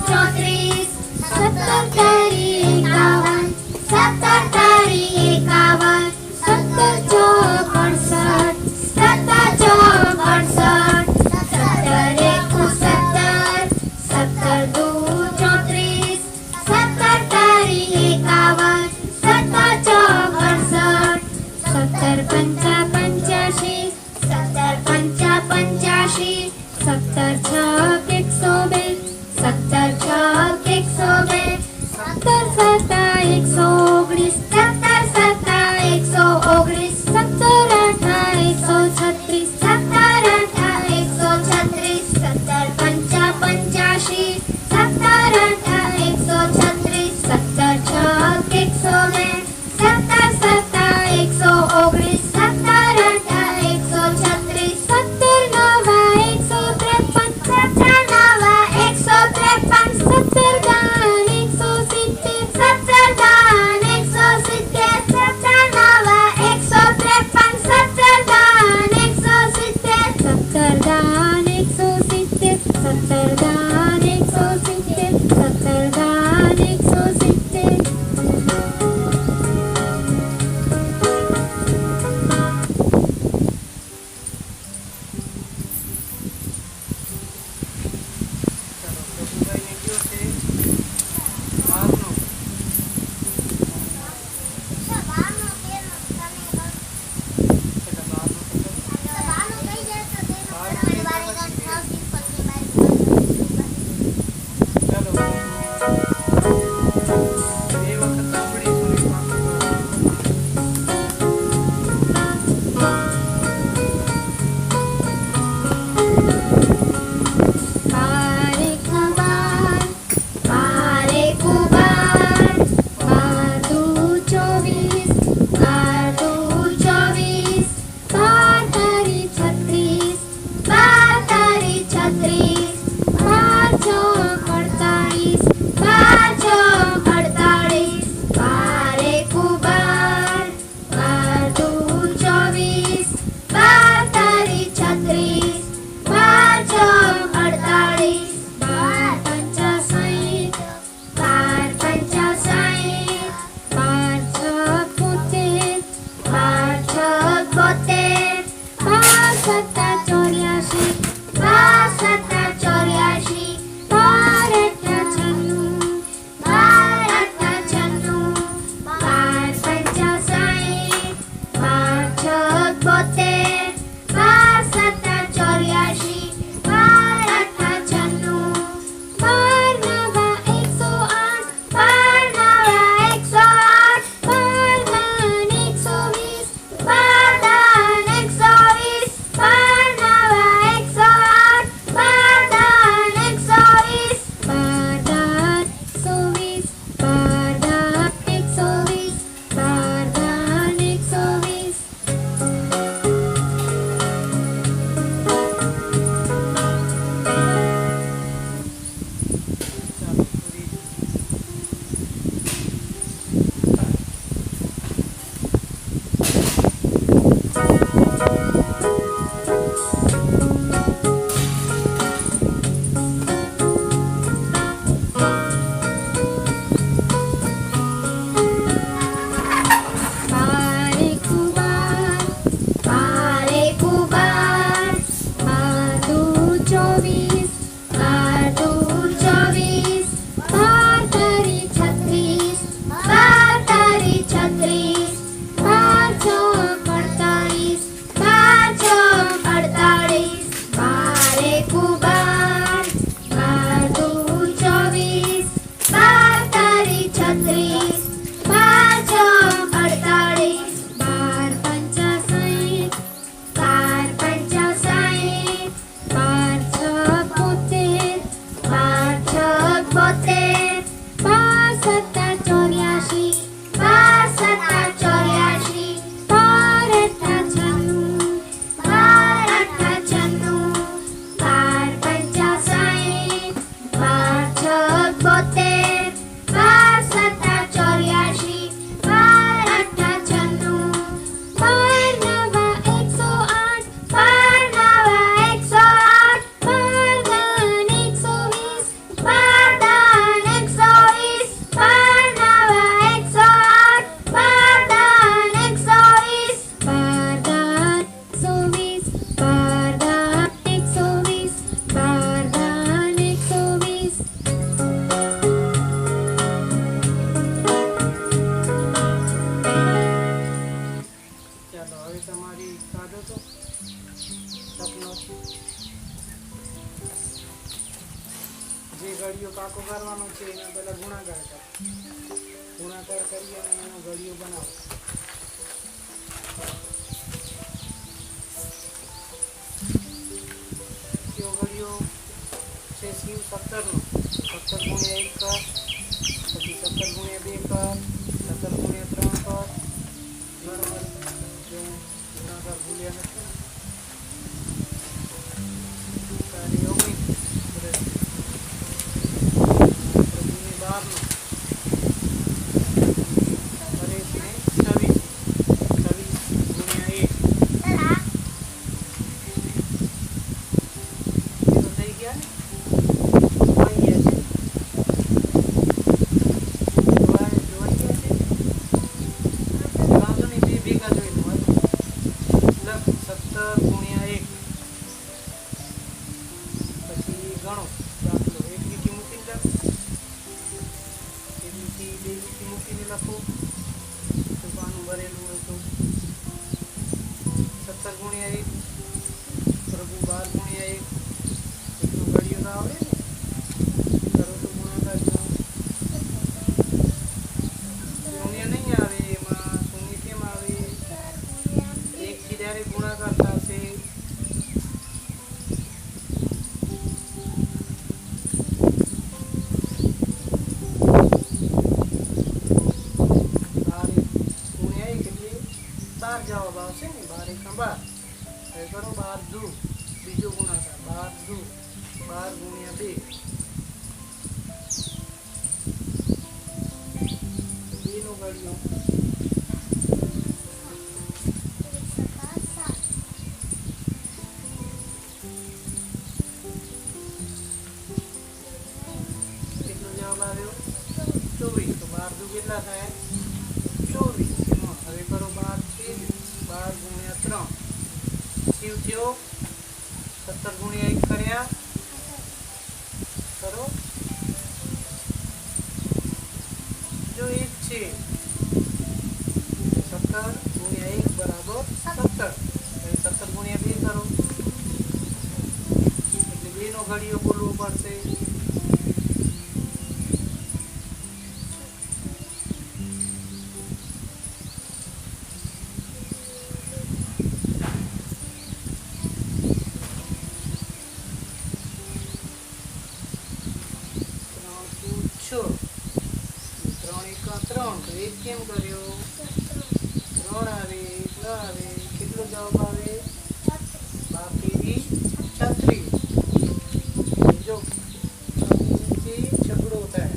34, 17 તારી 51, 17 તારી 51, 17 ચોક 68, 17 ચોક 68, 17 એકુ 17, 17 દુ 34, 17 તારી 51, 17 ચોક 68, 17 પંચા 85, 17 પંચા 85, 17 છક 102, 17 છક 102, 17 સત્તા 119, 17 સત્તા 119, 17 અઠ્ઠા 136, 17 અઠ્ઠા 136, 17 પંચા 85, 17 અઠ્ઠા 136, 17 છ ચાલો પ્રભુભાઈને કયો છે બહારનો. એટલે બહારનો ચાલો બે વખત સાંભળીશું એ પાકું. બારે ખબર બારે કુબાર બાર દુ 24 બાર દુ 24 બાર તારી 36 બાર તારી 36 બાર ચોક 48 બાર ચોક 48 બારે કુબાર બાર દુ 24 બાર તારી 36 બાર ચોક 48 બાર પંચા 60 બાર પંચા 60 બાર છક 72 બાર છક 72 બાર સત્તા 84 બાર સત્તા 84 બાર અઠ્ઠા 96 બાર અઠ્ઠા 96 બાર પંચા 60 બાર છક 72 બાર સત્તા 84 બાર અઠ્ઠા 96 બાર નવા 108 બાર નવા 108 બાર દાન 120 બાર દાન 120 બાર નવા 108 બાર દાન 120 બાર દાન 120 બાર દાન 120 બાર દાન 120 ચાલો પૂરી. બારે કુબાર બારે કુબાર બાર દુ 24 બાર દુ 24 બાર તારી 36 બાર તારી 36 બાર ચોક 48 બાર ચોક 48 બારે કુબાર બાર દુ 24 બાર તારી 36 બાર ચોક 48 બાર પંચા 60 બાર પંચા 60 બાર છક 72 બાર છક 72 બાર સત્તા 84 બાર સત્તા 84 બાર અઠ્ઠા 96 બાર અઠ્ઠા 96 બાર પંચા 60 બાર છક 72 બાર સત્તા 84 બાર અઠ્ઠા 96 બાર નવા 108 બાર નવા 108 બાર દાન 120 બાર દાન 120 બાર નવા 108 બાર દાન 120 બાર દાન 120 બાર દાન 120 બાર દાન 120 ચાલો હવે તમારી કાઢો તો સપનો. જે ઘડીઓ કાકો કરવાનો છે એના પહેલા ગુણાકાર કરો. ગુણાકાર કરી અને એનો ઘડીઓ બનાવો. કયો ઘડીઓ છે શિવ 17નો 17 ગુણ્યા 1 કર, પછી 17 ગુણ્યા 2 કર, 17 ગુણ્યા 3 કર. બરાબર જો ગુણાકાર ભૂલ્યા નથી ને. તારી 19 પ્રભુની 12નો મૂકીને લખો તો પાનું ભરેલું હોય તો 17 ગુણ્યા 1 પ્રભુ 12 ગુણ્યા 1 એટલું ઘડિયું તો આવડે ને કરો તો ગુણાકાર શૂન્ય નહીં આવે એમાં શૂન્ય કેમ આવે 1 થી જ્યારે ગુણાકાર થશે જવાબ આવશે ને 12 એકમ 12 હવે કરો 12 દુ બીજો ગુણાકાર 12 દુ 12 ગુણ્યા 2 2 નો ઘડિયો કેટલો જવાબ આવ્યો 24 તો 12 દુ કેટલા થાય 24 એમાં હવે કરો 12 ગુણ્યા 3 શિવ થયો 17 ગુણ્યા 1 કર્યા કરો જો 1 છે 17 ગુણ્યા 1 બરાબર 17 હવે 17 ગુણ્યા 2 કરો એટલે 2 નો ઘડિયો બોલવો પડશે કેમ કર્યો 3 આવે 1 ન આવે કેટલો જવાબ આવે બાકી 36 જો નીચે ઝઘડો થાય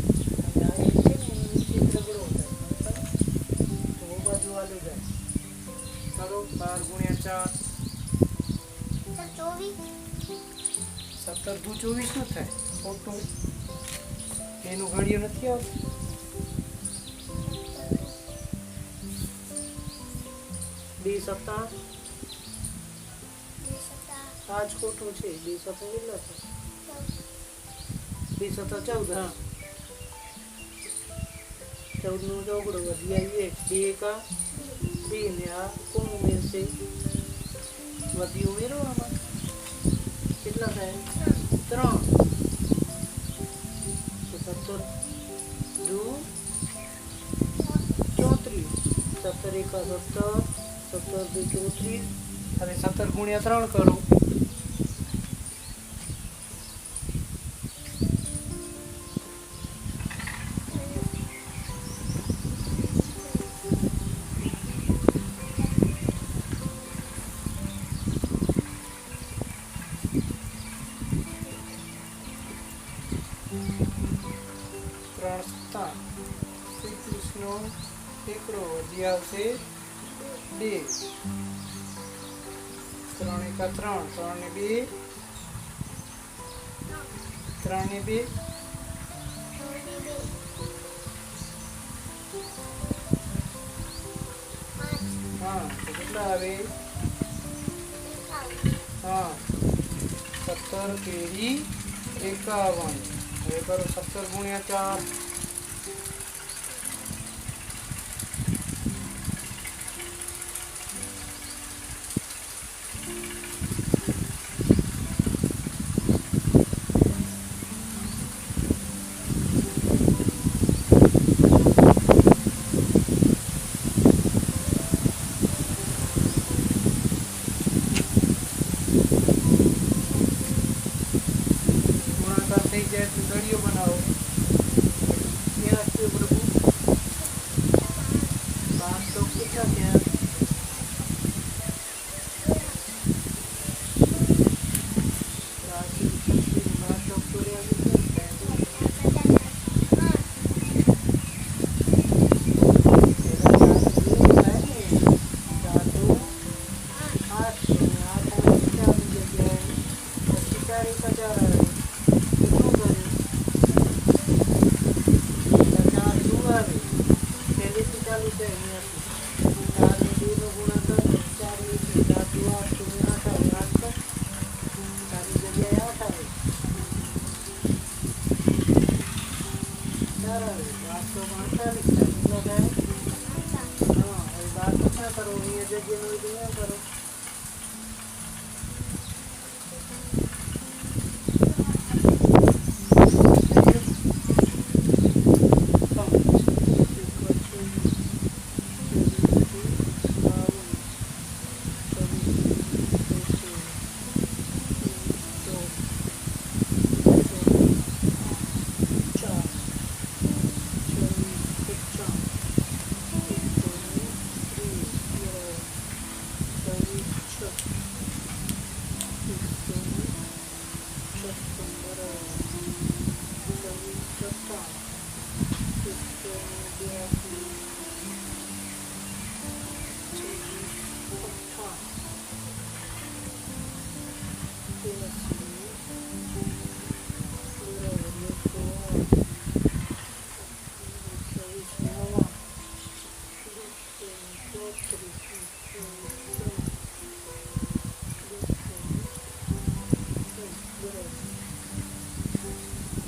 નીચે ઝઘડો થાય તો બાજુ આલે જાય કરો 12 ગુણ્યા 4 17 દુ 24 નું થાય ખોટું એનું ઘડિયું નથી આવતું બે સત્તા આજ ખોટું છે બે સત્તા કેટલા છે બે સત્તા 14 હા 14 નો ચોગડો વધી આવીએ 2 એકા 2 ને આ કોણ ઉમેરશે વધી ઉમેરો આમાં કેટલા થાય 3 તો 17 દુ 34 17 એકા 17 17 દુ 34 હવે 17 ગુણ્યા 3 કરો એકડો વધી આવશે 2 3 એકા 3 3 ને 2 3 ને 2 હા તો કેટલા આવે હા 17 કેરી 51 હવે કરો 17 ગુણ્યા 4 થઈ જાય તો દળીઓ બનાવો ત્યાં છે પ્રભુ 5 તો કેટલા થયા જાય? હા, હવે બાર તો ક્યાં કરો? અહીંયા જગ્યા હોય તો અહીંયા કરો.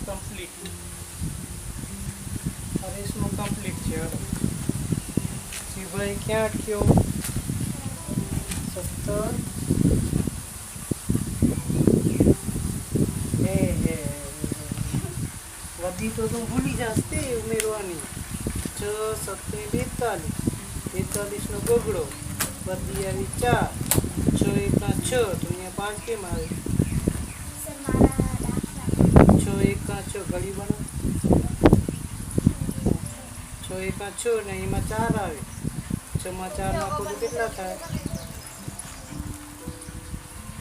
કમ્પ્લીટ. હરેશનું કમ્પ્લીટ છે. હવે શિવભાઈ ક્યાં અટક્યો? 17. વધી તો તું ભૂલી જાસ તે ઉમેરવાની. 6 7 42 નો ગગડો. વધી આવી 4. 6 1 6. તો અહીંયા 5 કેમ આવે? 6 1 6 ઘડી બનો. 6 1 6 ને એમાં 4 આવે. 6 માં 4 નાખો તો કેટલા થાય?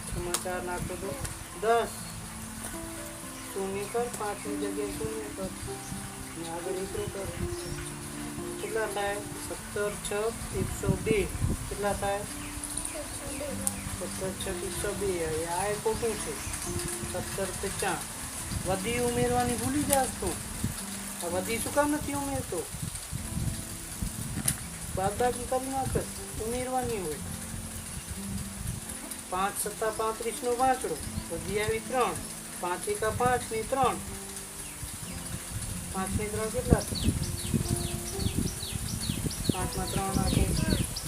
6 માં 4 નાખો તો 10. શૂન્ય કર, 5 ની જગ્યાએ શૂન્ય કર ને આગળ એકડો કરો. કેટલા થાય? 17 6 102. કેટલા થાય? 17 6 102. હવે આ એ ખોટું છે. 17 50. વધી ઉમેરવાની ભૂલી જાસ તું. આ વધી શું કામ નથી ઉમેરતો? બાદબાકી કરી નાખસ. ઉમેરવાની હોય. 5 7 35 નો વાંચડો. વધી આવી 3. 5 1 5 ને 3. 5 ને 3 કેટલા થાય? 5 માં 3 નાખો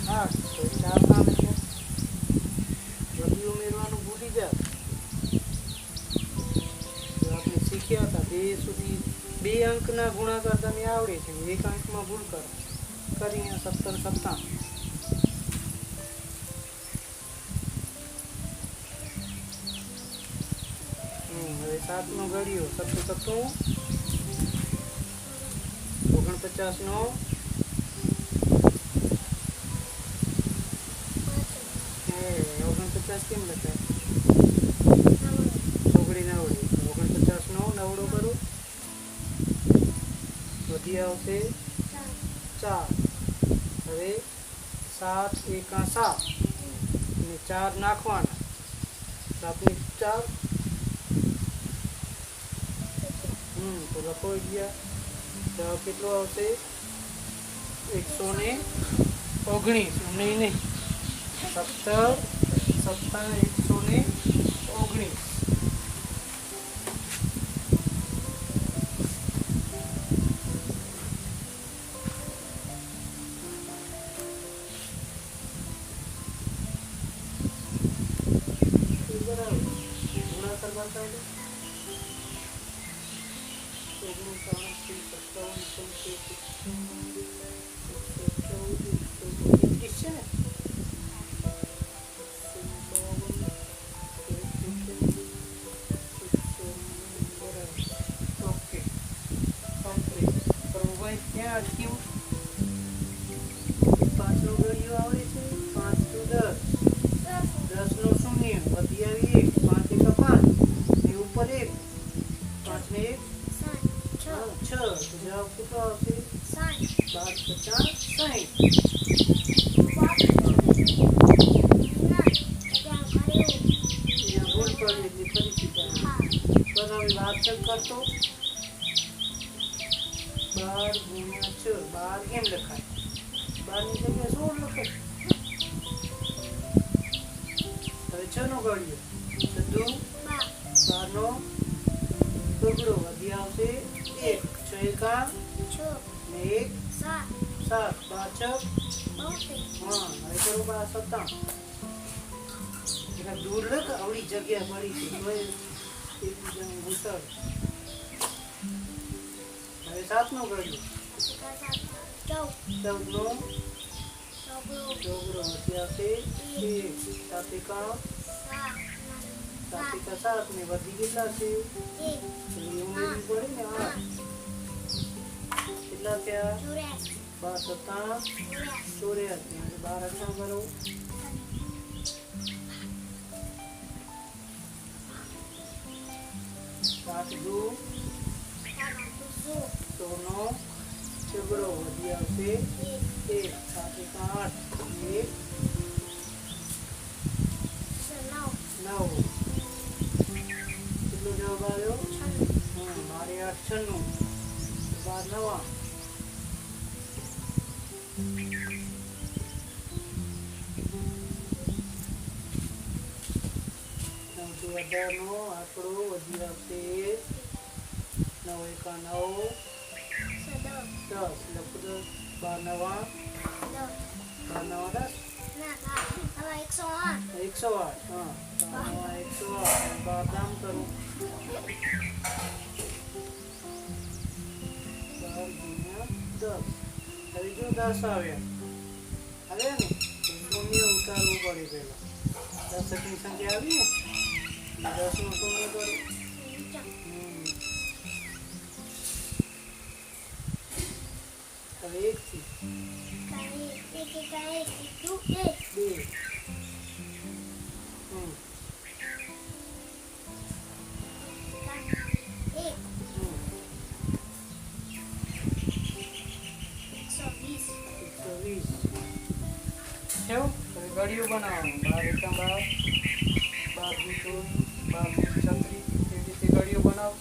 8. તો 4 કામ છે. વધી ઉમેરવાનું ભૂલી જા. આપણે શીખ્યા હતા 2 સુધી 2 અંકના ગુણાકાર તમે આવડે છે. 1 અંકમાં ભૂલ કરો. કરી 17 17. હવે 7 નો ઘડિયો 7 7 49 નો 49 કેમ લખાય? ચોગડી ના આવડે. 49 નો નવડો કરો. વધી આવશે 4. હવે 7 1 7 અને 4 નાખવાના. 7 ની 4. તો લખો ગયા. જવાબ કેટલો આવશે? 119. નહીં 17 119. ગુણાકાર બતાવી દો. 5 નો ઘડિયો આવડે છે. 5 to 10. 10 નો શૂન્ય. વધી આવી 1. 5 1 5 ને ઉપર 1. 5 ને 1 6. તો જવાબ કેટલો આવશે? 12 50 60. ભૂલ પડી એટલે ફરીથી બરાબર વાંચન કરતો. 12 ગુણ્યા 6. 12 કેમ લખાય? 12 ની જગ્યાએ 16 લખાય. હવે 6 નો ઘડિયો. 12 નો ગગડો. વધી આવશે 1. 6 1 ને 1 7. 7 12 6 બોતેર. હા હવે કરો 12 57 એના દૂર રખ આવડી જગ્યા પડી છે તો એકબીજાને ઘૂસાડ હવે 7 નો કર્યું ચૌદ. 14 નો ચોગડો. અત્યારે 1 7 એકા સાત. 7 ને વધી કેટલા છે એક. એટલે ઉમેરવી પડે ને 8 કેટલા થયા ચોર્યાસી. 12 17 84 12 કરો 7 દુ 100 નો છગડો વધી આવશે 1 7 એકા 8 1 9 કેટલો જવાબ આવ્યો મારે 8 96 12 નવા 18 નો આંકડો વધી આવશે 9 એકા 9 10 લખો 12 નવા 12 નવા 10 108 હા 108 12 દામ કરું 12 ગુણ્યા 10 હવે જો 10 આવ્યા ને શૂન્ય ઉતારવું પડે પહેલા 10 ની સંખ્યા આવી ને 10 નું શૂન્ય કરું હવે 1 થી 2 ગળિયું બનાવવાનું 12 એકા 12 12 દુ 24 12 દુ 36 એવી રીતે ગળિયું બનાવ